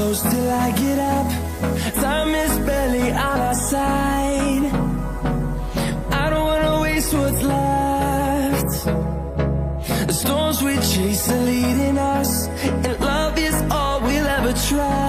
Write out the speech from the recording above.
close till I get up. Time is barely on our side. I don't wanna waste what's left. The storms we chase are leading us, and love is all we'll ever try.